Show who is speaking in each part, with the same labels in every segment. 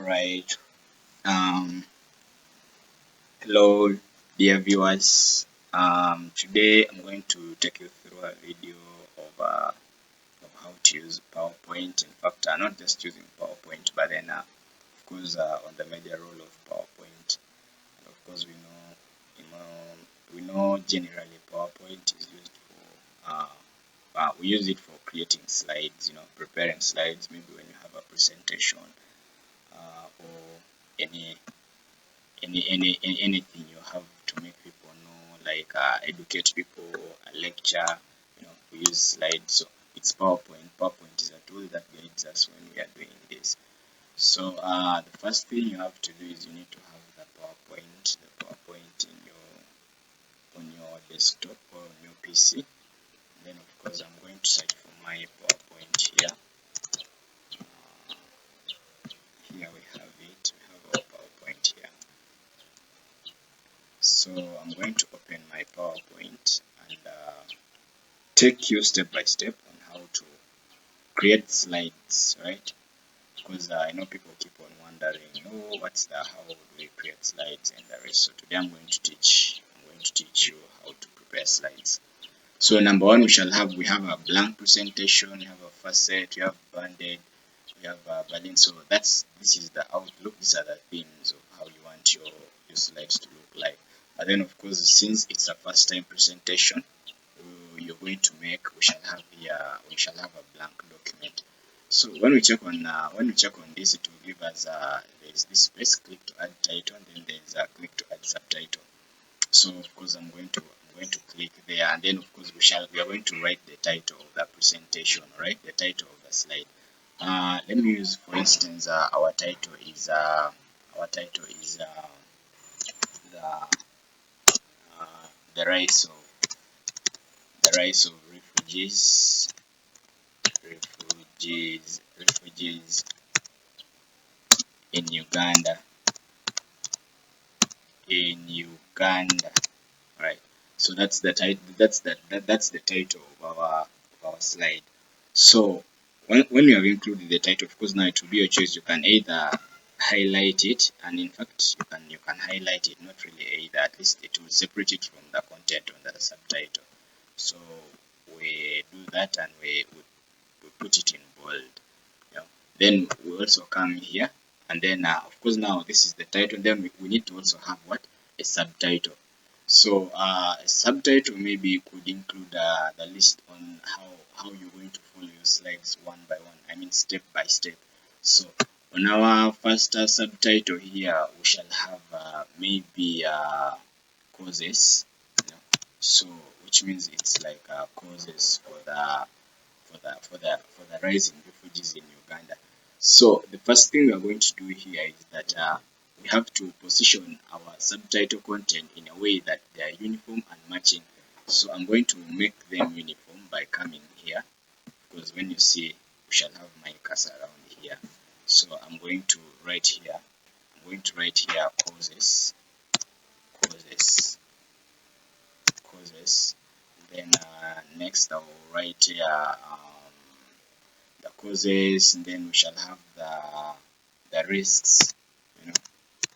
Speaker 1: Right. Um, Hello, dear viewers. Today I'm going to take you through a video of how to use PowerPoint. In fact, not just using PowerPoint, but then, of course, on the major role of PowerPoint. And of course, we know generally PowerPoint is used for we use it for creating slides. Preparing slides. Maybe when you have a presentation or any anything you have to make people know, like educate people, a lecture. We use slides. So it's PowerPoint. PowerPoint is a tool that guides us when we are doing this. So the first thing you have to do is you need to have the PowerPoint on your desktop or on your PC. Then of course I'm going to search for my PowerPoint here. Here we have it. We have our PowerPoint here. So I'm going to open my PowerPoint and take you step by step on how to create slides, right? Because I know people keep on wondering, how do we create slides and the rest. So today I'm going to teach you how to prepare slides. So number one, we have a blank presentation, we have a facet, we have banded, we have a balloon. So this is the outlook. These are the themes of how you want your slides to look like. But then of course, since it's a first time presentation you're going to make, we shall have a blank document. So when we check on this, it will give us there's this space, click to add title, and then there's a click to add subtitle. So of course I'm going to click there, and then of course we are going to write the title of the presentation, right? The title of the slide. Let me use, for instance, our title is the rise of refugees in Uganda. Right. So that's the title. That's the title of our slide. So when you have included the title, of course now it will be your choice. You can either highlight it, and in fact you can highlight it, not really either. At least it will separate it from the content on the subtitle. So we do that, and we put it in bold. Then we also come here, and then of course now this is the title. Then we need to also have a subtitle. So a subtitle maybe could include the list on how you're going to follow your slides one by one. I mean step by step. So on our first subtitle here, we shall have maybe causes. So which means it's like causes for the rising refugees in Uganda. So the first thing we are going to do here is that we have to position our subtitle content in a way that they are uniform and matching. So I'm going to make them uniform by coming here, because when you see, we shall have my cursor around here. So I'm going to write here. Causes. Then next I will write here the causes, and then we shall have the risks.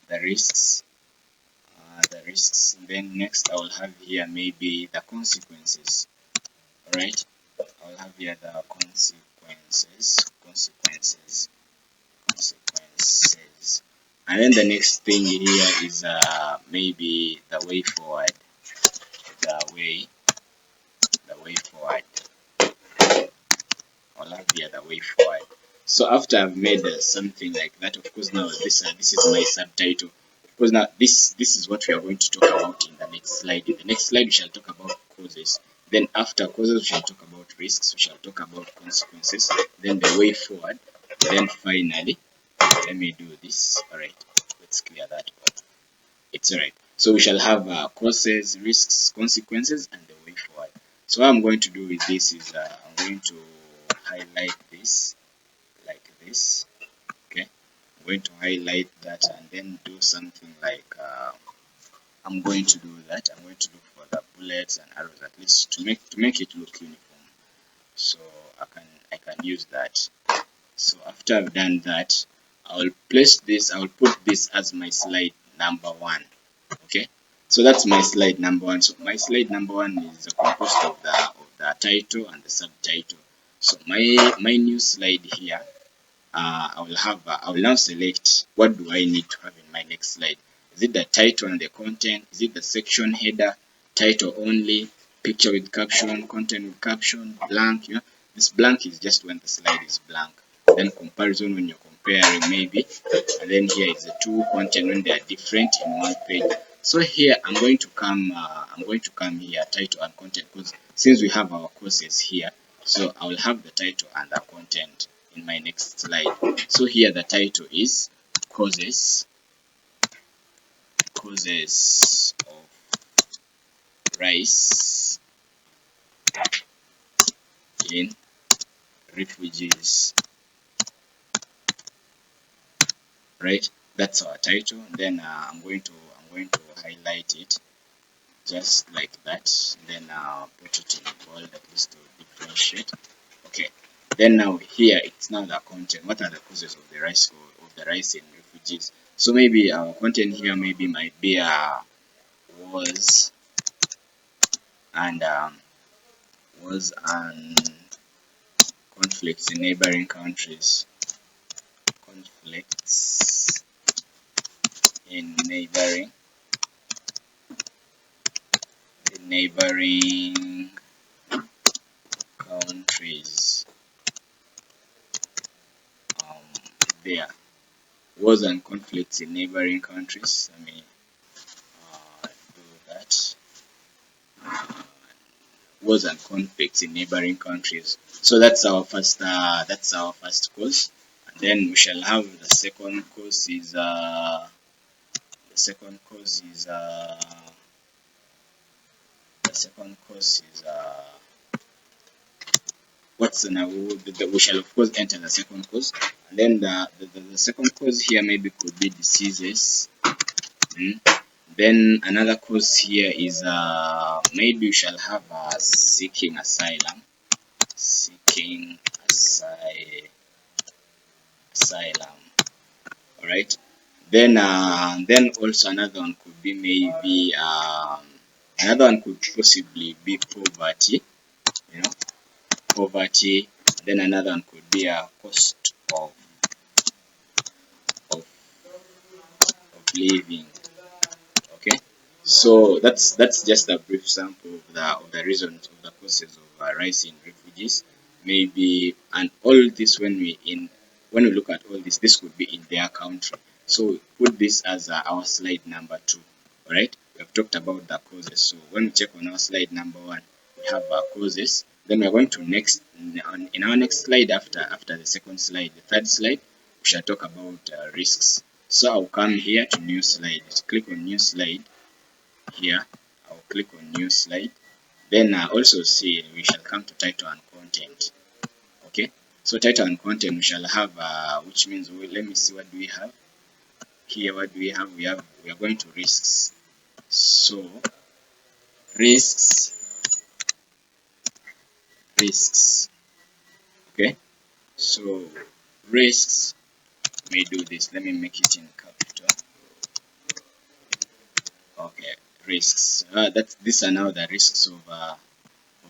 Speaker 1: The risks. And then next I will have here maybe the consequences. Alright, I'll have here the consequences. And then the next thing here is maybe the way forward. The way forward. I'll have here the way forward. So after I've made something like that, of course now this is my subtitle. Of course now this is what we are going to talk about in the next slide. In the next slide we shall talk about causes. Then after causes we shall talk about risks. We shall talk about consequences. Then the way forward. Then finally, let me do this. Alright, let's clear that off. It's alright. So we shall have causes, risks, consequences, and the way forward. So what I'm going to do with this is I'm going to highlight this like this. Okay, I'm going to highlight that and then do something like I'm going to do that. I'm going to look for the bullets and arrows, at least to make it look uniform. So I can use that. So after I've done that, I'll place this, I'll put this as my slide number 1. Okay, so that's my slide number 1. So my slide number 1 is composed of the title and the subtitle. So my new slide here, I will now select what do I need to have in my next slide. Is it the title and the content? Is it the section header, title only, picture with caption, content with caption, blank? You know, this blank is just when the slide is blank. Then comparison when you're comparing maybe, and then here is the two content when they are different in one page. So here I'm going to come here, title and content, because since we have our courses here, so I will have the title and the content in my next slide. So here the title is courses of rice in refugees, right? That's our title. Then I'm going to highlight it just like that, and then put it in bold at least to differentiate. Okay, then now here it's now the content. What are the causes of the rice in refugees? So maybe our content here maybe might be wars and conflicts in neighboring countries. Conflicts in neighboring countries. There, wars and conflicts in neighboring countries. Let me do that. Wars and conflicts in neighboring countries. So that's our first course. And then we shall have the second course is what's the now? We shall of course enter the second course, and then the second course here maybe could be diseases. Then another course here is maybe we shall have seeking asylum. All right. Then also another one could be maybe another one could possibly be poverty. You know, poverty. Then another one could be a cost of living. Okay, so that's just a brief sample of the reasons of the causes of rise in refugees. Maybe, and all this when we look at all this could be in their country. So put this as our slide number 2. All right, we have talked about the causes. So when we check on our slide number 1, we have our causes. Then we are going to in our next slide after the second slide, the third slide, we shall talk about risks. So I'll come here to new slide, click on new slide. Here I'll click on new slide. Then also see we shall come to title and content. Okay, so title and content we shall have which means let me see what do we have here. What do we have? We are going to risks. So risks. Okay, so risks, let me do this, let me make it in capital. Okay, risks, these are now the risks of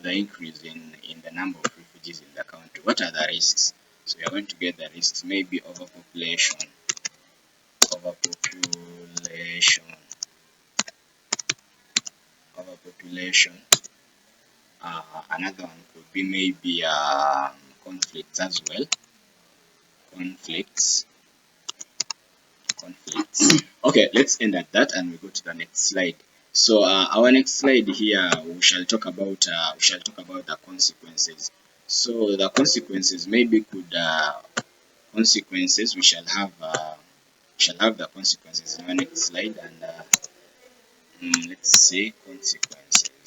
Speaker 1: the increase in the number of refugees in the country. What are the risks? So we are going to get the risks, maybe overpopulation. Another one could be maybe conflicts as well. Conflicts. Okay, let's end at that and we go to the next slide. So our next slide here, we shall talk about the consequences. So the consequences maybe could consequences we shall have the consequences in our next slide, and let's see consequences.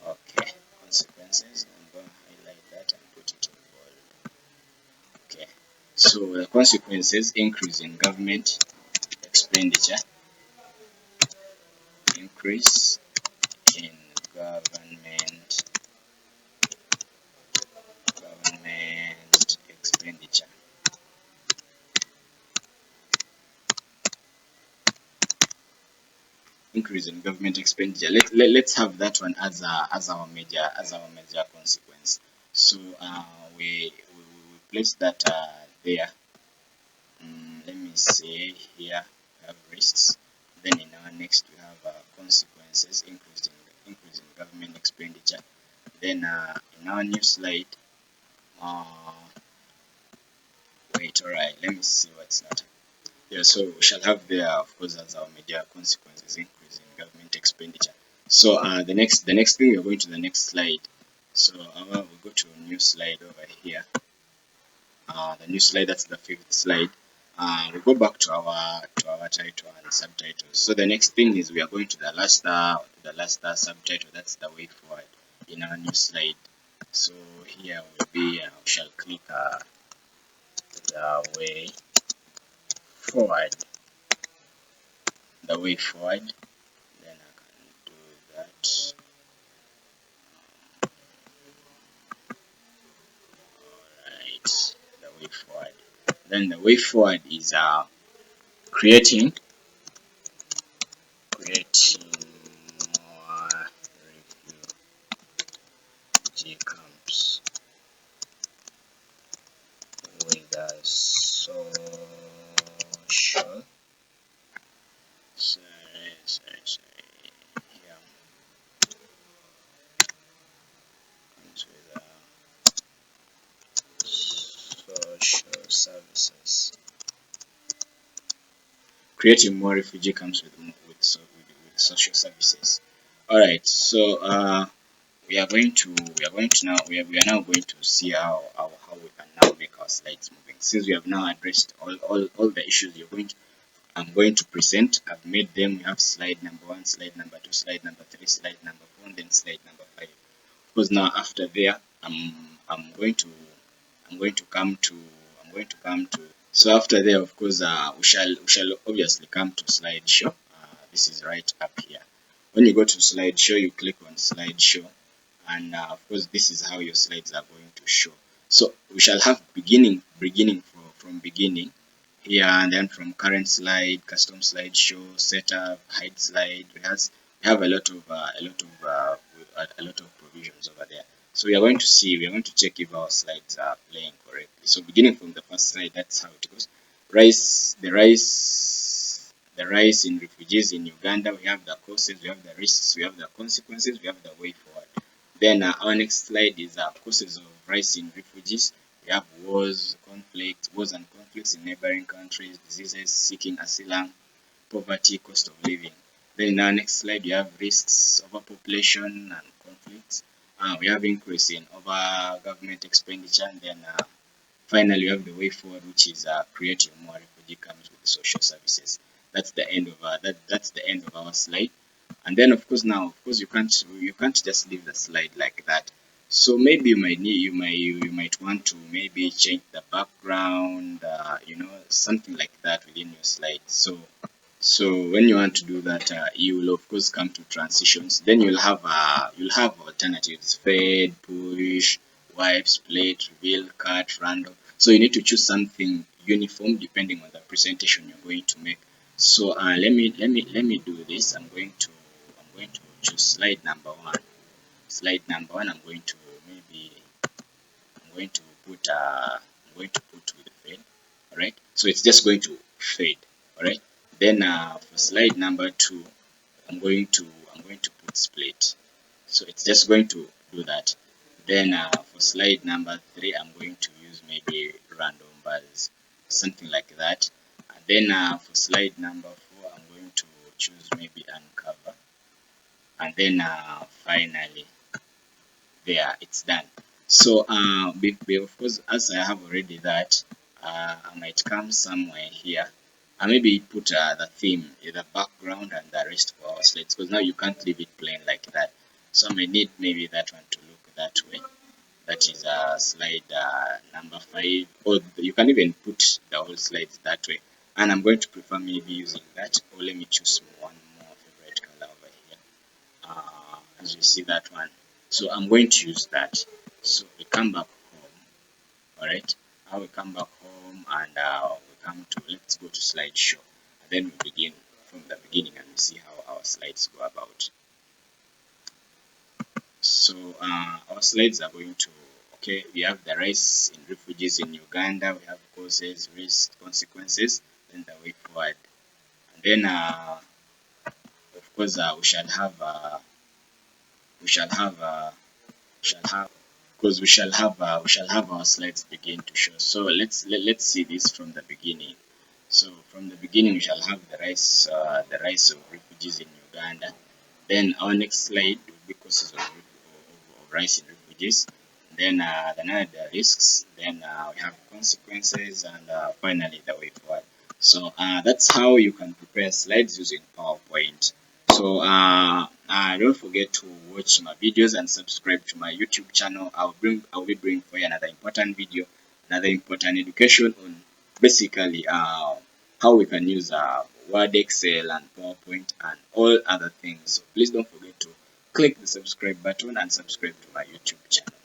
Speaker 1: Okay, consequences. I'm going to highlight that and put it in bold. Okay, so the consequences: increase in government expenditure. Increase in government expenditure. Increase in government expenditure. Let's have that one as our major consequence. So we place that there. Let me say here we have risks. Then in our next we have consequences, increase in government expenditure. Then in our new slide, wait, alright, let me see what's that. Yeah, so we shall have there, of course, as our major consequences, increase in government expenditure. So the next thing, we're going to the next slide. So we go to a new slide over here. The new slide, that's the 5th slide. We go back to our title and subtitles. So the next thing is we are going to the last subtitle. That's the way forward in our new slide. So here will be we shall click the way forward. The way forward. Then I can do that. Alright, the way forward. Then the way forward is creating more refugee camps with a social social services. Creating more refugee camps with social services. All right, so we are now going to see how we can now make our slides moving. Since we have now addressed all the issues I'm going to present. I've made them. We have slide number 1, slide number 2, slide number 3, slide number 4, and then slide number 5. Because now after there, I'm going to come to. So after there, of course, we shall obviously come to slideshow. This is right up here. When you go to slideshow, you click on slideshow, and of course, this is how your slides are going to show. So we shall have beginning from beginning here, and then from current slide, custom slideshow, setup, hide slide. We have a lot of provisions over there. So we are going to check if our slides are playing correctly. So beginning from the first slide, that's how it goes. The rise in refugees in Uganda. We have the causes, we have the risks, we have the consequences, we have the way forward. Then our next slide is causes of rise in refugees. We have wars and conflicts in neighboring countries, diseases, seeking asylum, poverty, cost of living. Then in our next slide, we have risks, overpopulation and conflicts. We have increase in over government expenditure, and then finally we have the way forward, which is creating more refugee camps with social services. That's the end of that's the end of our slide. And then of course you can't just leave the slide like that. So maybe you might want to maybe change the background, something like that within your slide. So when you want to do that, you will of course come to transitions. Then you'll have alternatives: fade, push, wipe, split, reveal, cut, random. So you need to choose something uniform depending on the presentation you're going to make. So let me do this. I'm going to choose slide number 1. Slide number 1. I'm going to put with fade. All right. So it's just going to fade. All right. Then for slide number 2, I'm going to put split. So it's just going to do that. Then for slide number 3, I'm going to use maybe random bars, something like that. And then for slide number 4, I'm going to choose maybe uncover. And then finally, there, it's done. So of course, as I have already that, I might come somewhere here. I maybe put the theme, the background, and the rest of our slides, because now you can't leave it plain like that. So I may need maybe that one to look that way. That is slide number 5, or you can even put the whole slides that way. And I'm going to prefer maybe using that, or let me choose one more favorite color over here. as you see that one. So I'm going to use that. So we come back home. All right. Now we come back home and we come to, let's go to slideshow. And then we begin from the beginning and we see how our slides go about. So our slides are going to, okay, we have the rise in refugees in Uganda, we have causes, risks, consequences, then the way forward. And then of course we shall have because we shall have our slides begin to show. So let's see this from the beginning. So from the beginning we shall have the rise of refugees in Uganda. Then our next slide will be causes of rise in refugees. Then the risks. Then we have consequences, and finally the way forward. So that's how you can prepare slides using PowerPoint. So don't forget to watch my videos and subscribe to my YouTube channel. I'll be bringing for you another important video, another important education on basically how we can use Word, Excel, and PowerPoint, and all other things. So please don't forget to click the subscribe button and subscribe to my YouTube channel.